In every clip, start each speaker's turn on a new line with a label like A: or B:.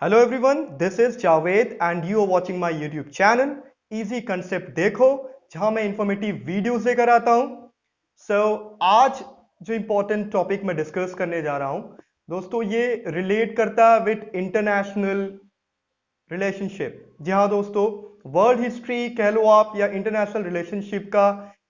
A: Hello everyone, this is Javed and you are watching my YouTube channel Easy Concept देखो जहां मैं informative videos लेकर आता हूं। आज जो इंपॉर्टेंट टॉपिक मैं डिस्कस करने जा रहा हूं दोस्तों, ये रिलेट करता है विद इंटरनेशनल रिलेशनशिप। जी हाँ दोस्तों, वर्ल्ड हिस्ट्री कह लो आप या इंटरनेशनल रिलेशनशिप का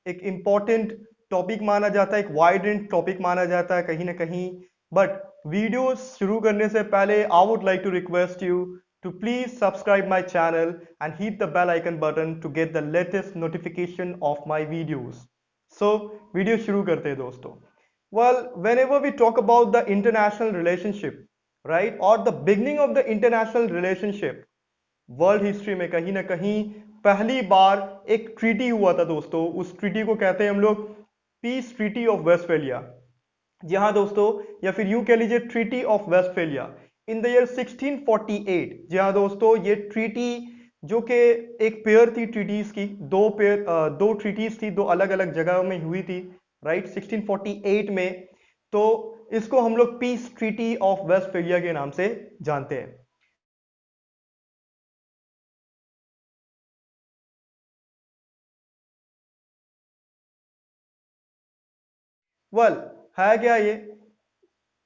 A: एक इंपॉर्टेंट टॉपिक माना जाता है, एक वाइड रेंज टॉपिक माना जाता है कहीं ना कहीं। बट वीडियो शुरू करने से पहले I would like to request you to please subscribe my channel and hit the bell icon button to get the latest notification of my videos. So video शुरू करते हैं दोस्तों। Well, whenever we talk about the international relationship, right, or the beginning of the international relationship, world history में कहीं ना कहीं पहली बार एक ट्रीटी हुआ था दोस्तों। उस ट्रीटी को कहते हैं हम लोग पीस ट्रीटी ऑफ वेस्टफेलिया। जी हाँ दोस्तों, या फिर यूं कह लीजिए treaty of Westphalia in the year 1648। जी हाँ दोस्तों, ये ट्रीटी जो कि एक पेयर थी ट्रीटीज की, दो ट्रीटीज थी, दो अलग अलग जगहों में हुई थी, राइट, 1648 में। तो इसको हम लोग पीस ट्रीटी ऑफ वेस्टफेलिया के नाम से जानते हैं। वेल, है क्या ये?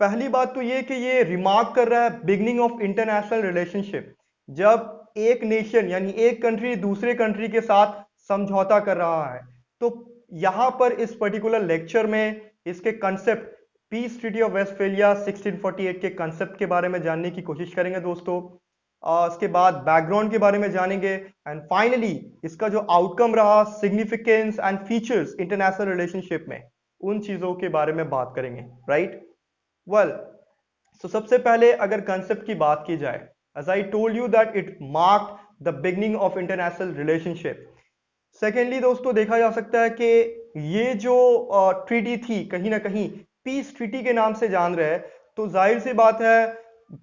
A: पहली बात तो ये कि ये रिमार्क कर रहा है बिगनिंग ऑफ इंटरनेशनल रिलेशनशिप, जब एक नेशन यानी एक कंट्री दूसरे कंट्री के साथ समझौता कर रहा है। तो यहां पर इस पर्टिकुलर लेक्चर में इसके concept, piece treaty of Westphalia 1648 के कंसेप्ट के बारे में जानने की कोशिश करेंगे दोस्तों। उसके बाद बैकग्राउंड के बारे में जानेंगे एंड फाइनली इसका जो आउटकम रहा, significance and features international relationship में, उन चीजों के बारे में बात करेंगे, राइट। वेल, सो सबसे पहले अगर कंसेप्ट की बात की जाए, as I told you that it marked the beginning of international relationship. Secondly दोस्तों, देखा जा सकता है कि ये जो ट्रीटी थी कहीं ना कहीं पीस ट्रीटी के नाम से जान रहे हैं। तो जाहिर सी बात है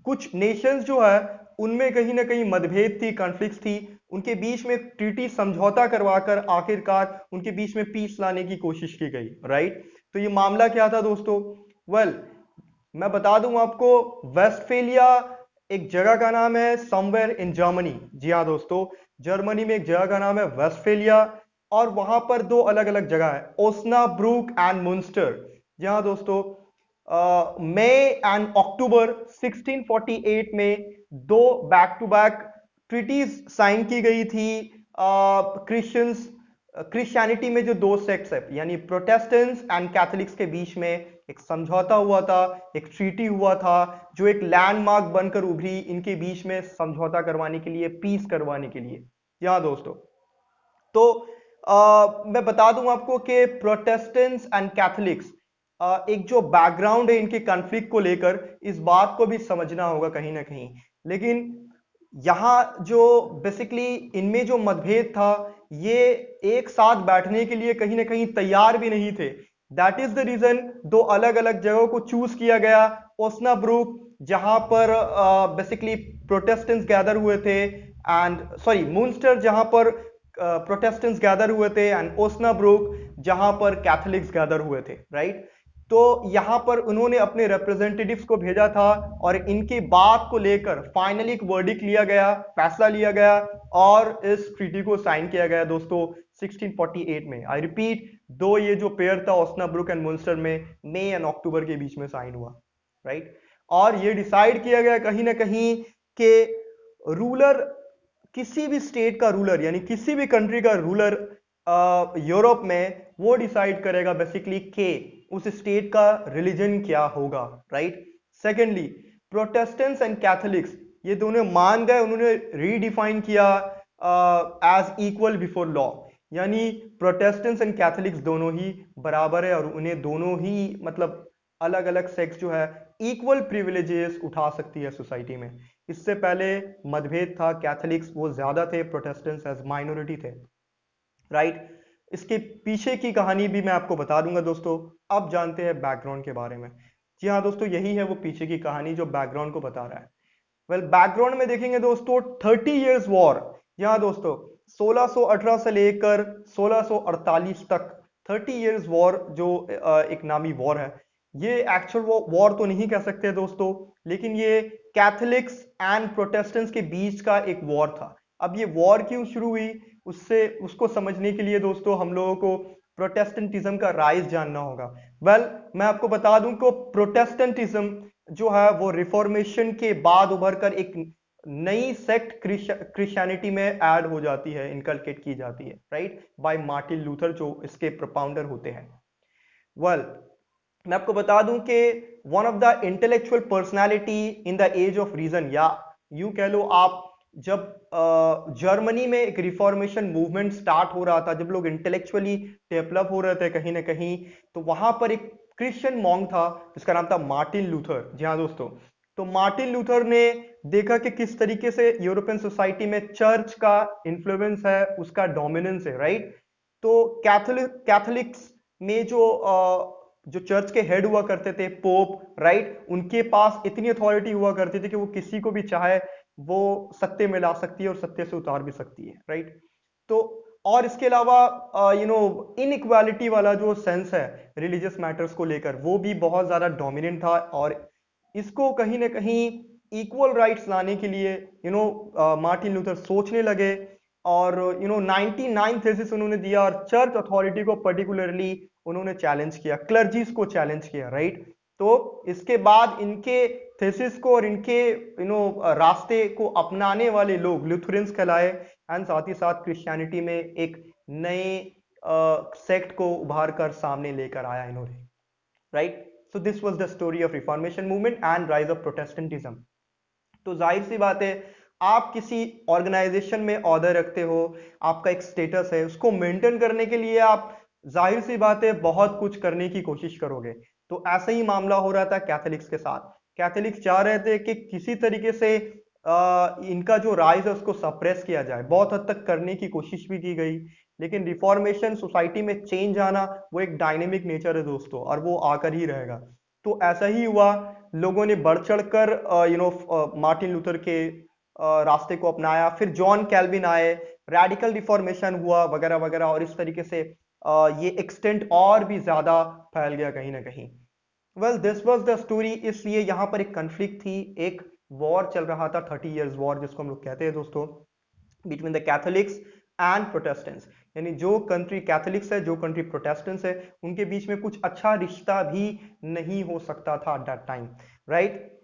A: कुछ नेशंस जो है उनमें कहीं ना कहीं मतभेद थी, कॉन्फ्लिक्ट थी, उनके बीच में ट्रीटी समझौता करवाकर आखिरकार उनके बीच में पीस लाने की कोशिश की गई, राइट। तो ये मामला क्या था दोस्तों? वेल, मैं बता दूं आपको, वेस्टफेलिया एक जगह का नाम है, समवेयर इन जर्मनी। जी हाँ दोस्तों, जर्मनी में एक जगह का नाम है वेस्टफेलिया, और वहां पर दो अलग अलग जगह है, ओस्नाब्रुक एंड मुंस्टर। जी हाँ दोस्तों, मई एंड अक्टूबर 1648 में दो back to back treaties sign की गई थी। क्रिश्चियंस क्रिश्चियनिटी में जो दो सेक्ट्स है यानी प्रोटेस्टेंट्स एंड कैथोलिक्स के बीच में एक समझौता हुआ था, एक ट्रीटी हुआ था, जो एक लैंडमार्क बनकर उभरी इनके बीच में समझौता करवाने के लिए, पीस करवाने के लिए। जी हाँ दोस्तों, तो मैं बता दूं आपको कि प्रोटेस्टेंट्स एंड कैथोलिक्स, एक जो बैकग्राउंड है इनके कॉन्फ्लिक्ट को लेकर, इस बात को भी समझना होगा कहीं ना कहीं। लेकिन यहाँ जो बेसिकली इनमें जो मतभेद था, ये एक साथ बैठने के लिए कहीं ना कहीं तैयार भी नहीं थे। दैट इज द रीजन दो अलग अलग जगहों को चूज किया गया। ओस्नाब्रुक जहां पर बेसिकली प्रोटेस्टेंट्स गैदर हुए थे, एंड सॉरी मुंस्टर जहां पर प्रोटेस्टेंट्स गैदर हुए थे, एंड ओस्नाब्रुक जहां पर कैथोलिक्स गैदर हुए थे, राइट। तो यहां पर उन्होंने अपने रिप्रेजेंटेटिव्स को भेजा था और इनकी बात को लेकर फाइनली एक वर्डिक्ट लिया गया, फैसला लिया गया और इस ट्रीटी को साइन किया गया दोस्तों 1648 में। आई रिपीट, दो ये जो पेयर था ओस्नाब्रुक एंड मुंस्टर में मई एंड अक्टूबर के बीच में साइन हुआ, राइट। और ये डिसाइड किया गया कहीं ना कहीं कि रूलर, किसी भी स्टेट का रूलर यानी किसी भी कंट्री का रूलर यूरोप में, वो डिसाइड करेगा बेसिकली के उस स्टेट का रिलीजन क्या होगा, right. Secondly, Protestants and Catholics ये दोनों मान गए, उन्होंने रीडिफाइन किया एज इक्वल बिफोर लॉ, यानी प्रोटेस्टेंट्स एंड कैथोलिक्स दोनों ही बराबर है और उन्हें दोनों ही मतलब अलग अलग सेक्स जो है इक्वल प्रिविलेजेस उठा सकती है सोसाइटी में। इससे पहले मतभेद था, कैथोलिक्स वो ज्यादा थे, प्रोटेस्टेंट्स एज माइनॉरिटी थे, राइट। इसके पीछे की कहानी भी मैं आपको बता दूंगा दोस्तों। अब जानते हैं बैकग्राउंड के बारे में। जी हाँ दोस्तों, यही है वो पीछे की कहानी जो बैकग्राउंड को बता रहा है। वेल, बैकग्राउंड में देखेंगे दोस्तों 30 इयर्स वॉर। जी हाँ दोस्तों, 1618 से लेकर 1648 तक 30 इयर्स वॉर जो एक नामी वॉर है। ये एक्चुअल वॉर तो नहीं कह सकते दोस्तों, लेकिन ये कैथोलिक्स एंड प्रोटेस्टेंट्स के बीच का एक वॉर था। अब ये वॉर क्यों शुरू हुई, उसको समझने के लिए दोस्तों हम लोगों को प्रोटेस्टेंटिज्म का राइज जानना होगा। मैं आपको बता दूं कि प्रोटेस्टेंटिज्म जो है वो रिफॉर्मेशन के बाद उभर कर एक नई सेक्ट क्रिश्चियनिटी में ऐड हो जाती है, इनकलकेट की जाती है, राइट, बाय मार्टिन लूथर जो इसके प्रोपाउंडर होते हैं। मैं आपको बता दूं कि one of the intellectual personality in the age of reason, या यूं कह लो आप, जब जर्मनी में एक रिफॉर्मेशन मूवमेंट स्टार्ट हो रहा था, जब लोग इंटेलेक्चुअली डेवलप हो रहे थे कहीं ना कहीं, तो वहां पर एक क्रिश्चियन मॉन्क था जिसका नाम था मार्टिन लूथर। जी हाँ दोस्तों, तो मार्टिन लूथर ने देखा कि किस तरीके से यूरोपियन सोसाइटी में चर्च का इन्फ्लुएंस है, उसका डोमिनेंस है, राइट। तो कैथोलिक्स में जो चर्च के हेड हुआ करते थे, पोप, राइट, उनके पास इतनी अथॉरिटी हुआ करती थी कि वो किसी को भी चाहे वो सत्य में ला सकती है और सत्य से उतार भी सकती है, राइट। तो और इसके अलावा इनइक्वालिटी वाला जो सेंस है रिलीजियस मैटर्स को लेकर, वो भी बहुत ज्यादा डोमिनेंट था, और इसको कहीं ना कहीं इक्वल राइट्स लाने के लिए मार्टिन लूथर सोचने लगे, और 99 थेसिस उन्होंने दिया, और चर्च अथॉरिटी को पर्टिकुलरली उन्होंने चैलेंज किया, क्लर्जीज को चैलेंज किया, राइट। तो इसके बाद इनके थेसिस को और इनके रास्ते को अपनाने वाले लोग लुथरेंस कहलाए, एंड साथ ही साथ क्रिश्चियनिटी में एक नए सेक्ट को उभार कर सामने लेकर आया इन्होंने, right. So this was the story of reformation movement and rise of Protestantism. तो जाहिर सी बात है, आप किसी ऑर्गेनाइजेशन में ऑर्डर रखते हो, आपका एक स्टेटस है, उसको मेंटेन करने के लिए आप जाहिर सी बात है बहुत कुछ करने की कोशिश करोगे। तो ऐसा ही मामला हो रहा था कैथोलिक्स के साथ। कैथोलिक्स चाह रहे थे कि किसी तरीके से इनका जो राइज है उसको सप्रेस किया जाए, बहुत हद तक करने की कोशिश भी की गई, लेकिन रिफॉर्मेशन, सोसाइटी में चेंज आना, वो एक डायनेमिक नेचर है दोस्तों, और वो आकर ही रहेगा। तो ऐसा ही हुआ, लोगों ने बढ़ चढ़कर मार्टिन लूथर के रास्ते को अपनाया, फिर जॉन कैल्विन आए, रेडिकल रिफॉर्मेशन हुआ वगैरह वगैरह, और इस तरीके से ये एक्सटेंट और भी ज्यादा फैल गया कहीं ना कहीं। This was the story. इसलिए यहां पर एक कन्फ्लिक्ट थी, एक वॉर चल रहा था, 30 इयर्स वॉर जिसको हम लोग कहते हैं दोस्तों, between the Catholics and Protestants. यानी जो कंट्री कैथोलिक्स है, जो कंट्री प्रोटेस्टेंट्स है, उनके बीच में कुछ अच्छा रिश्ता भी नहीं हो सकता था at that time, right.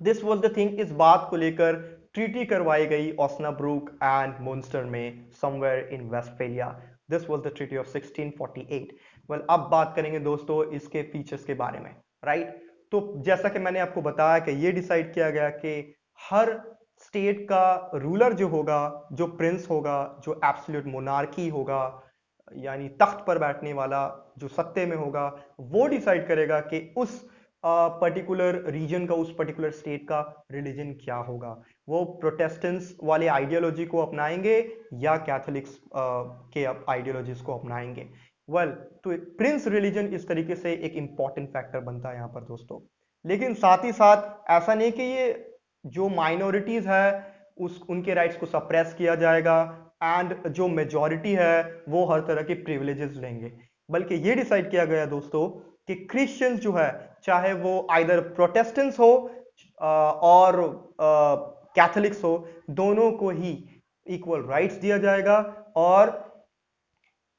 A: This was the thing. इस बात को लेकर ट्रीटी करवाई गई ओस्नाब्रुक एंड मुंस्टर में, somewhere in Westphalia. This was the treaty of 1648। अब बात करेंगे दोस्तों इसके फीचर्स के बारे में, राइट। तो जैसा कि मैंने आपको बताया कि ये डिसाइड किया गया कि हर स्टेट का रूलर जो होगा, जो प्रिंस होगा, जो एब्सोल्यूट मोनार्की होगा, यानी तख्त पर बैठने वाला जो सत्ते में होगा, वो डिसाइड करेगा कि उस पर्टिकुलर रीजन का, उस पर्टिकुलर स्टेट का रिलीजन क्या होगा। वो प्रोटेस्टेंट्स वाले आइडियोलॉजी को अपनाएंगे या कैथोलिक्स के आइडियोलॉजीज को अपनाएंगे। तो प्रिंस रिलीजन इस तरीके से एक इंपॉर्टेंट फैक्टर बनता है यहाँ पर दोस्तों। लेकिन साथ ही साथ ऐसा नहीं कि ये जो माइनॉरिटीज है उनके राइट्स को सप्रेस किया जाएगा, एंड जो मेजॉरिटी है वो हर तरह के प्रिविलेजेस लेंगे, बल्कि ये डिसाइड किया गया दोस्तों कि क्रिश्चियंस जो है, चाहे वो आइदर प्रोटेस्टेंट्स हो और कैथोलिक्स हो, दोनों को ही इक्वल राइट्स दिया जाएगा, और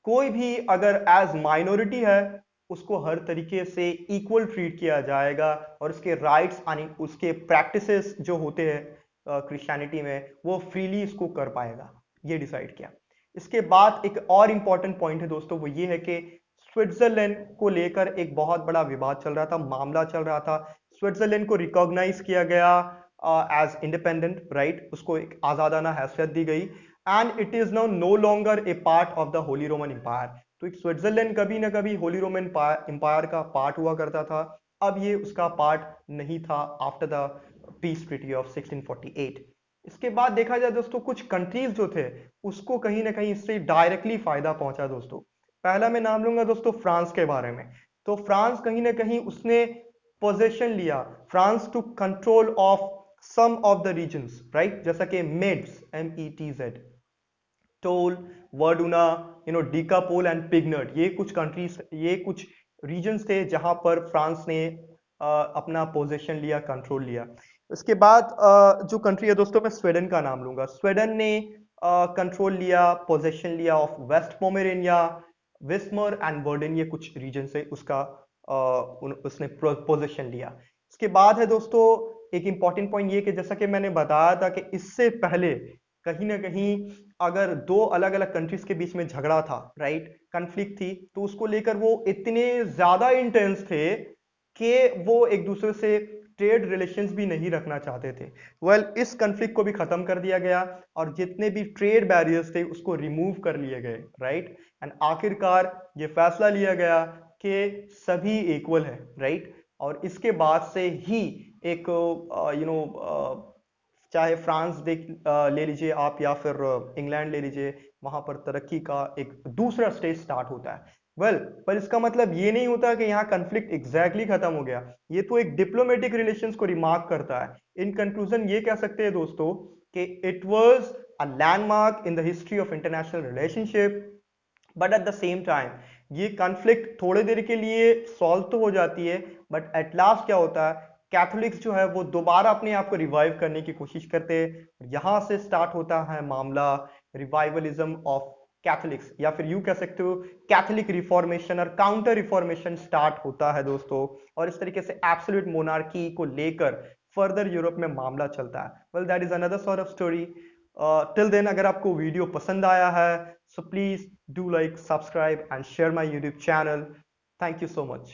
A: कोई भी अगर एज माइनॉरिटी है उसको हर तरीके से इक्वल ट्रीट किया जाएगा, और उसके राइट्स यानी उसके प्रैक्टिसेस जो होते हैं क्रिश्चियनिटी में, वो फ्रीली इसको कर पाएगा। ये डिसाइड किया। इसके बाद एक और इंपॉर्टेंट पॉइंट है दोस्तों, वो ये है कि स्विट्जरलैंड को लेकर एक बहुत बड़ा विवाद चल रहा था, मामला चल रहा था। स्विट्जरलैंड को रिकॉग्नाइज किया गया एज इंडिपेंडेंट, राइट, उसको एक आजादाना हैसियत दी गई, and it is now no longer a part of the Holy Roman Empire. तो एक स्विट्जरलैंड कभी ना कभी होली रोमन एम्पायर का पार्ट हुआ करता था, अब ये उसका पार्ट नहीं था after the peace treaty of 1648। इसके बाद देखा जाए दोस्तों, कुछ कंट्रीज जो थे उसको कहीं ना कहीं इससे डायरेक्टली फायदा पहुंचा दोस्तों। पहला मैं नाम लूंगा दोस्तों फ्रांस के बारे में। तो फ्रांस कहीं ना कहीं उसने पोजेशन लिया, France to control of some of the regions, right, जैसा कि मेड्स, METZ, टोल, वर्डुना, डीकापोल एंड पिगनट, ये कुछ कंट्रीज, ये कुछ रीजन्स थे जहां पर फ्रांस ने अपना पोजीशन लिया, कंट्रोल लिया। इसके बाद जो कंट्री है दोस्तों, मैं स्वीडन का नाम लूंगा। स्वीडन ने कंट्रोल लिया, पोजेशन लिया ऑफ वेस्ट पोमेरेनिया, विस्मर एंड वर्डन, ये कुछ रीजन से उसका उसने पोजेशन लिया। इसके बाद है दोस्तों एक इंपॉर्टेंट पॉइंट ये कि जैसा कि मैंने बताया था कि इससे पहले कहीं ना कहीं अगर दो अलग अलग कंट्रीज के बीच में झगड़ा था, राइट, कन्फ्लिक्ट थी, तो उसको लेकर वो इतने ज्यादा इंटेंस थे कि वो एक दूसरे से ट्रेड रिलेशंस भी नहीं रखना चाहते थे। इस कन्फ्लिक्ट को भी खत्म कर दिया गया और जितने भी ट्रेड बैरियर्स थे उसको रिमूव कर लिए गए, राइट। एंड आखिरकार ये फैसला लिया गया कि सभी इक्वल है, राइट। और इसके बाद से ही एक चाहे फ्रांस देख ले लीजिए आप, या फिर इंग्लैंड ले लीजिए, वहां पर तरक्की का एक दूसरा स्टेज स्टार्ट होता है। पर इसका मतलब ये नहीं होता कि यहाँ कन्फ्लिक्ट एग्जैक्टली खत्म हो गया। ये तो एक डिप्लोमेटिक रिलेशंस को रिमार्क करता है। इन कंक्लूजन ये कह सकते हैं दोस्तों कि it was a landmark in the history of international relationship, but at the same time ये कॉन्फ्लिक्ट थोड़ी देर के लिए सॉल्व तो हो जाती है, बट एट लास्ट क्या होता है, कैथोलिक्स जो है वो दोबारा अपने आप को रिवाइव करने की कोशिश करते हैं। यहां से स्टार्ट होता है मामला रिवाइवलिज्म ऑफ कैथोलिक्स, या फिर यू कह सकते हो कैथोलिक रिफॉर्मेशन और काउंटर रिफॉर्मेशन स्टार्ट होता है दोस्तों। और इस तरीके से एब्सोल्यूट मोनार्की को लेकर फर्दर यूरोप में मामला चलता है। That is another sort of story. Till then, अगर आपको वीडियो पसंद आया है, so please do like, subscribe and share my YouTube channel. Thank you so much.